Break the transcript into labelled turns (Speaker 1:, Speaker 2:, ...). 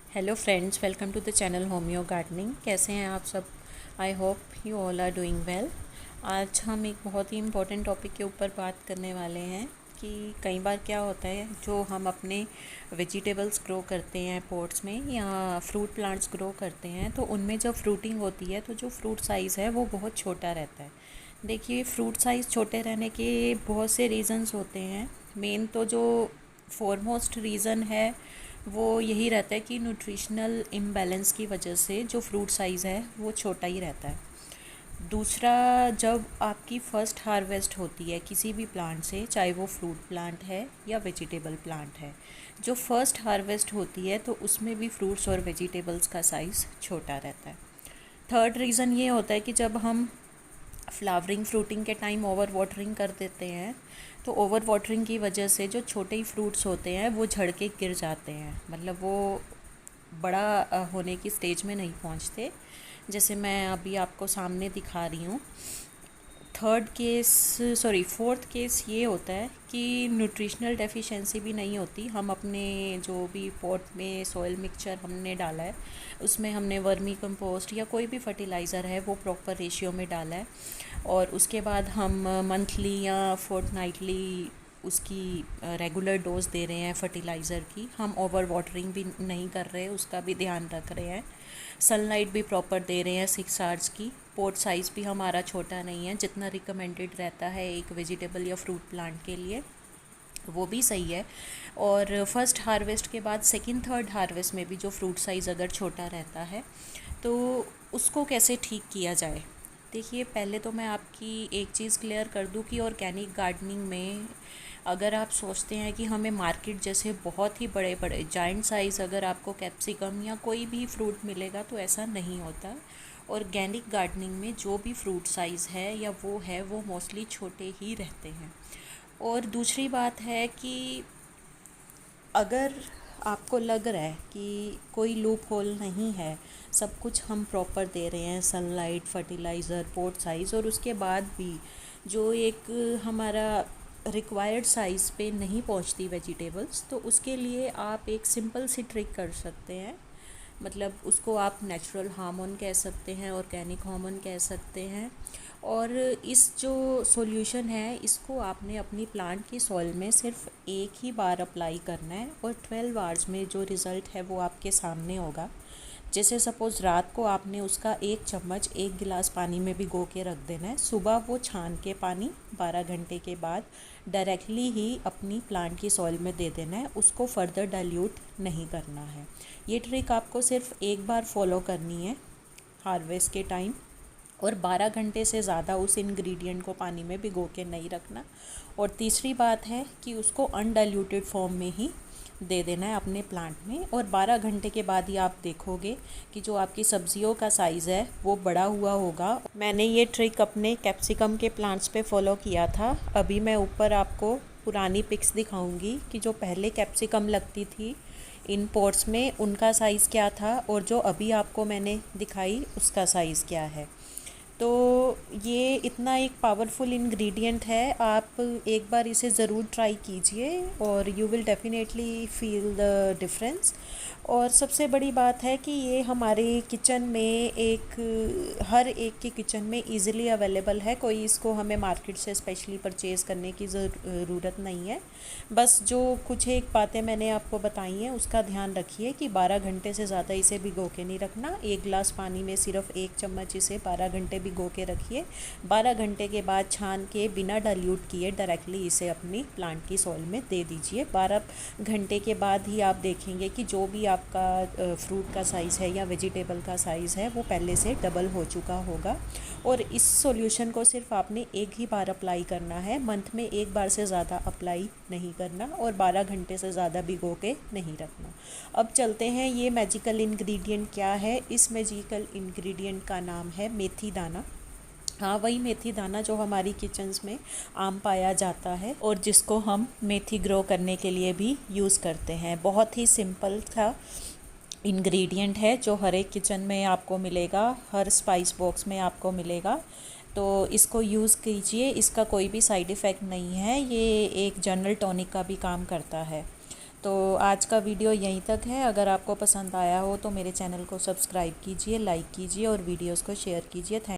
Speaker 1: Hello friends, welcome to the channel homeo gardening. कैसे हैं आप सब? I hope you all are doing well. आज हम एक बहुत ही इम्पोर्टेंट टॉपिक के ऊपर बात करने वाले हैं कि कई बार क्या होता है, जो हम अपने वेजिटेबल्स ग्रो करते हैं पॉट्स में या फ्रूट प्लांट्स ग्रो करते हैं, तो उनमें जब फ्रूटिंग होती है तो जो फ्रूट साइज़ है वो बहुत छोटा रहता है। देखिए, फ्रूट साइज़ छोटे रहने के बहुत से रीज़न्स होते हैं। मेन तो जो फॉरमोस्ट रीज़न है वो यही रहता है कि न्यूट्रिशनल इम्बैलेंस की वजह से जो फ्रूट साइज़ है वो छोटा ही रहता है। दूसरा, जब आपकी फ़र्स्ट हार्वेस्ट होती है किसी भी प्लांट से, चाहे वो फ्रूट प्लांट है या वेजिटेबल प्लांट है, जो फ़र्स्ट हार्वेस्ट होती है तो उसमें भी फ्रूट्स और वेजिटेबल्स का साइज़ छोटा रहता है। थर्ड रीज़न ये होता है कि जब हम फ्लावरिंग फ्रूटिंग के टाइम ओवर वाटरिंग कर देते हैं, तो ओवर वाटरिंग की वजह से जो छोटे ही फ्रूट्स होते हैं वो झड़ के गिर जाते हैं, मतलब वो बड़ा होने की स्टेज में नहीं पहुंचते। जैसे मैं अभी आपको सामने दिखा रही हूँ। फोर्थ केस ये होता है कि न्यूट्रिशनल डेफिशिएंसी भी नहीं होती। हम अपने जो भी पॉट में सॉइल मिक्सचर हमने डाला है उसमें हमने वर्मी कंपोस्ट या कोई भी फर्टिलाइज़र है वो प्रॉपर रेशियो में डाला है, और उसके बाद हम मंथली या फोर्टनाइटली उसकी रेगुलर डोज दे रहे हैं फर्टिलाइज़र की। हम ओवर वाटरिंग भी नहीं कर रहे, उसका भी ध्यान रख रहे हैं। सनलाइट भी प्रॉपर दे रहे हैं 6 आवर्स की। पॉट साइज़ भी हमारा छोटा नहीं है, जितना रिकमेंडेड रहता है एक वेजिटेबल या फ्रूट प्लांट के लिए वो भी सही है। और फर्स्ट हार्वेस्ट के बाद सेकंड थर्ड हार्वेस्ट में भी जो फ्रूट साइज़ अगर छोटा रहता है तो उसको कैसे ठीक किया जाए। देखिए, पहले तो मैं आपकी एक चीज़ क्लियर कर दूं कि ऑर्गेनिक गार्डनिंग में अगर आप सोचते हैं कि हमें मार्केट जैसे बहुत ही बड़े बड़े जाइंट साइज़ अगर आपको कैप्सिकम या कोई भी फ्रूट मिलेगा, तो ऐसा नहीं होता। ऑर्गेनिक गार्डनिंग में जो भी फ्रूट साइज़ है या वो मोस्टली छोटे ही रहते हैं। और दूसरी बात है कि अगर आपको लग रहा है कि कोई लूप होल नहीं है, सब कुछ हम प्रॉपर दे रहे हैं, सनलाइट, फर्टिलाइज़र, पॉट साइज़, और उसके बाद भी जो एक हमारा रिक्वायर्ड साइज़ पे नहीं पहुंचती वेजिटेबल्स, तो उसके लिए आप एक सिंपल सी ट्रिक कर सकते हैं। मतलब उसको आप नेचुरल हार्मोन कह सकते हैं, ऑर्गेनिक हार्मोन कह सकते हैं। और इस जो सॉल्यूशन है इसको आपने अपनी प्लांट की सॉइल में सिर्फ एक ही बार अप्लाई करना है, और 12 आवर्स में जो रिज़ल्ट है वो आपके सामने होगा। जैसे सपोज़ रात को आपने उसका 1 चम्मच 1 गिलास पानी में भिगो के रख देना है, सुबह वो छान के पानी 12 घंटे के बाद डायरेक्टली ही अपनी प्लांट की सॉइल में दे देना है, उसको फर्दर डाइल्यूट नहीं करना है। ये ट्रिक आपको सिर्फ एक बार फॉलो करनी है हार्वेस्ट के टाइम, और 12 घंटे से ज़्यादा उस इंग्रेडिएंट को पानी में भिगो के नहीं रखना। और तीसरी बात है कि उसको अनडाइल्यूटेड फॉर्म में ही दे देना है अपने प्लांट में, और 12 घंटे के बाद ही आप देखोगे कि जो आपकी सब्जियों का साइज़ है वो बड़ा हुआ होगा। मैंने ये ट्रिक अपने कैप्सिकम के प्लांट्स पे फॉलो किया था। अभी मैं ऊपर आपको पुरानी पिक्स दिखाऊंगी कि जो पहले कैप्सिकम लगती थी इन पॉट्स में उनका साइज़ क्या था, और जो अभी आपको मैंने दिखाई उसका साइज़ क्या है। तो ये इतना एक पावरफुल इंग्रेडिएंट है, आप एक बार इसे ज़रूर ट्राई कीजिए और you will definitely feel the difference. और सबसे बड़ी बात है कि ये हमारे किचन में हर एक के किचन में इजीली अवेलेबल है। कोई इसको हमें मार्केट से स्पेशली परचेज़ करने की ज़रूरत नहीं है। बस जो कुछ एक बातें मैंने आपको बताई हैं उसका ध्यान रखिए कि 12 घंटे से ज़्यादा इसे भिगो के नहीं रखना। 1 गिलास पानी में सिर्फ 1 चम्मच इसे 12 घंटे भिगो के रखिए। 12 घंटे के बाद छान के बिना डाइल्यूट किए डायरेक्टली इसे अपनी प्लांट की सॉइल में दे दीजिए। 12 घंटे के बाद ही आप देखेंगे कि जो भी आपका फ्रूट का साइज़ है या वेजिटेबल का साइज़ है वो पहले से डबल हो चुका होगा। और इस सॉल्यूशन को सिर्फ आपने एक ही बार अप्लाई करना है, मंथ में एक बार से ज़्यादा अप्लाई नहीं करना, और 12 घंटे से ज़्यादा भिगो के नहीं रखना। अब चलते हैं ये मैजिकल इंग्रेडिएंट क्या है। इस मैजिकल इंग्रेडिएंट का नाम है मेथी दाना। हाँ, वही मेथी दाना जो हमारी किचन्स में आम पाया जाता है और जिसको हम मेथी ग्रो करने के लिए भी यूज़ करते हैं। बहुत ही सिंपल था इंग्रेडिएंट है जो हर एक किचन में आपको मिलेगा, हर स्पाइस बॉक्स में आपको मिलेगा। तो इसको यूज़ कीजिए, इसका कोई भी साइड इफ़ेक्ट नहीं है। ये एक जनरल टॉनिक का भी काम करता है। तो आज का वीडियो यहीं तक है। अगर आपको पसंद आया हो तो मेरे चैनल को सब्सक्राइब कीजिए, लाइक कीजिए और वीडियोस को शेयर कीजिए। थैंक